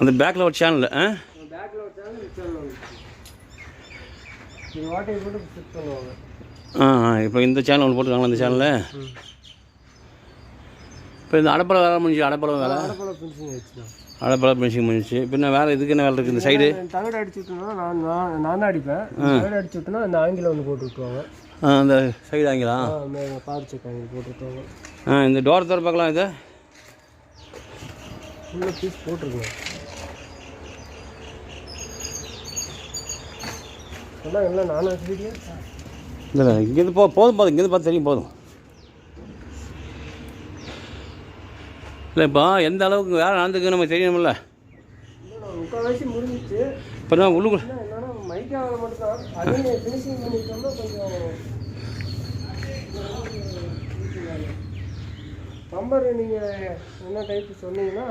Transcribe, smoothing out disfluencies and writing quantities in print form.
அந்த பேக்கில் ஒரு சேனல் பேக்கில் ஒரு சேனல் வாட்டை போட்டு ஃபிட் பண்ணுவாங்க. இப்போ இந்த சேனல் ஒன்று போட்டுருக்காங்களா இந்த சேனலில்? இப்போ இந்த அடப்பளம் வேலை முடிஞ்சு அடப்பளம் வேலை ஃபினிஷிங் ஆயிடுச்சுண்ணா. அடப்பளம் ஃபினிஷிங் முடிஞ்சு. பின்ன வேறு இதுக்கு என்ன வேலை இருக்குது இந்த சைடு? தகடு அடிச்சு விட்டோம்னா நான் தான் அடிப்பேன். தகடு அடிச்சு விட்டோன்னா அந்த ஆங்கில ஒன்று போட்டு விட்டுருவாங்க. அந்த சைடு ஆங்கிலா பார் செக் ஆங்கில் போட்டு விட்டுருவாங்க. இந்த டோர் தர பார்க்கலாம். இதை ஃபுல்லாக பீஸ் போட்டிருக்கேன். சொன்னால் எல்லாம் நானும் வீடியோ இல்லை இங்கேருந்து போதும் இங்கேருந்து பார்த்து தெரியும் போதும். இல்லை இப்போ எந்த அளவுக்கு வேலை நடந்துக்கு நமக்கு தெரியணும்ல. முக்கால்வாசி முடிஞ்சிச்சு. இப்போ நான் உள்ளுக்குள்ள என்னன்னா மைக்காக மட்டும்தான் அதையும் ஃபினிஷிங் பண்ணிட்டோம்னா கொஞ்சம் பம்பர் நீங்கள் என்ன டைப்பு சொன்னீங்கன்னா